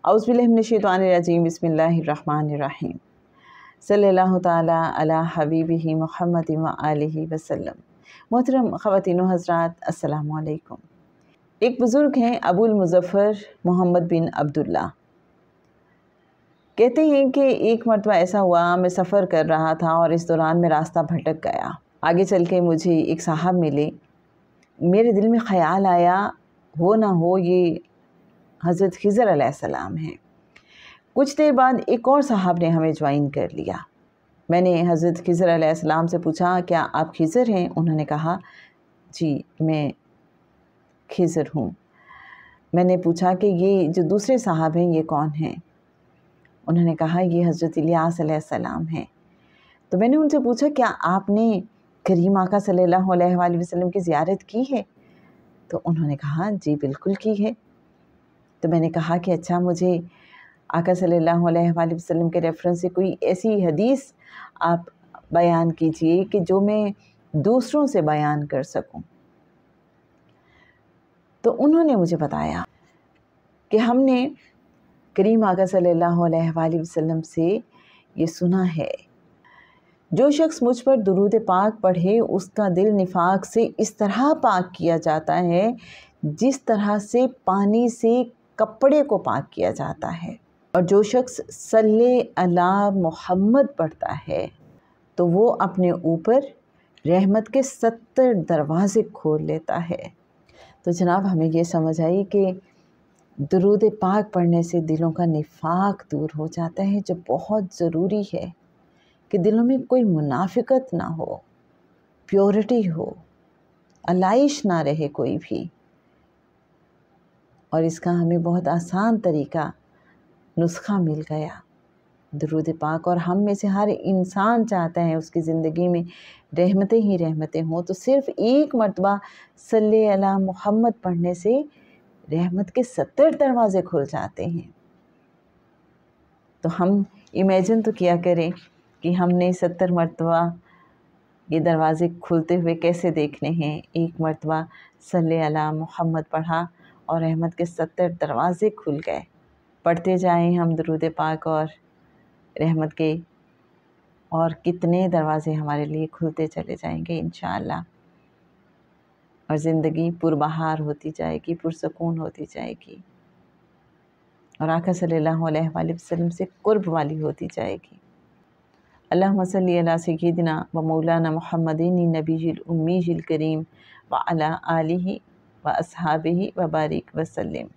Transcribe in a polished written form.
औज़ु बिल्लाहि मिनश्शैतानिर्रजीम बिस्मिल्लाहिर्रहमानिर्रहीम सल्लल्लाहु ताला अला हबीबिही मुहम्मदिन व आलिहि वसल्लम। मोहतरम ख़वातीन व हज़रात, अस्सलामु अलैकुम। एक बुज़ुर्ग हैं अबुल मुज़फ़्फ़र मोहम्मद बिन अब्दुल्ला। कहते हैं कि एक मरतबा ऐसा हुआ, मैं सफ़र कर रहा था और इस दौरान मैं रास्ता भटक गया। आगे चल के मुझे एक साहब मिले। मेरे दिल में ख़याल आया, हो ना हो ये हज़रत खिज़र अलैहिस्सलाम हैं। कुछ देर बाद एक और साहब ने हमें ज्वाइन कर लिया। मैंने हज़रत खिज़र अलैहिस्सलाम से पूछा, क्या आप खिज़र हैं? उन्होंने कहा, जी मैं खिज़र हूँ। मैंने पूछा कि ये जो दूसरे साहब हैं ये कौन हैं? उन्होंने कहा, ये हज़रत इलियास अलैहिस्सलाम हैं। तो मैंने उनसे पूछा, क्या आपने करीम आका सल्लल्लाहु अलैहि वसल्लम की ज़ियारत की है? तो उन्होंने कहा, जी बिल्कुल की है। तो मैंने कहा कि अच्छा, मुझे आका सल्लल्लाहु अलैहि वसल्लम के रेफरेंस से कोई ऐसी हदीस आप बयान कीजिए कि जो मैं दूसरों से बयान कर सकूं। तो उन्होंने मुझे बताया कि हमने करीम आका सल्लल्लाहु अलैहि वसल्लम से ये सुना है, जो शख्स मुझ पर दुरूद पाक पढ़े उसका दिल निफाक से इस तरह पाक किया जाता है जिस तरह से पानी से कपड़े को पाक किया जाता है। और जो शख्स सल्ले अला मोहम्मद पढ़ता है तो वो अपने ऊपर रहमत के 70 दरवाज़े खोल लेता है। तो जनाब, हमें ये समझ आई कि दुरूद पाक पढ़ने से दिलों का निफाक दूर हो जाता है, जो बहुत ज़रूरी है कि दिलों में कोई मुनाफिकत ना हो, प्योरिटी हो, अलाइश ना रहे कोई भी। और इसका हमें बहुत आसान तरीका, नुस्खा मिल गया, दुरूद पाक। और हम में से हर इंसान चाहता है उसकी ज़िंदगी में रहमतें ही रहमतें हों। तो सिर्फ़ एक मरतबा सल्ले अला मोहम्मद पढ़ने से रहमत के 70 दरवाज़े खुल जाते हैं। तो हम इमेजिन तो किया करें कि हमने 70 मरतबा ये दरवाज़े खुलते हुए कैसे देखने हैं। एक मरतबा सल्ले अला मोहम्मद पढ़ा और रहमत के 70 दरवाज़े खुल गए। पढ़ते जाएं हम दुरूद पाक और रहमत के, और कितने दरवाज़े हमारे लिए खुलते चले जाएंगे इंशाअल्लाह। और ज़िंदगी पुरबहार होती जाएगी, पुरसकून होती जाएगी, और आका सल्लल्लाहु अलैहि वसल्लम से कुर्ब वाली होती जाएगी। अल्लाहुम्मा सल्ली अला सय्यिदिना व मौलाना मुहम्मदिन नबीजिल उम्मीजिल करीम व अला आलिहि व अस्हाबिहि व बारिक व सल्लिम।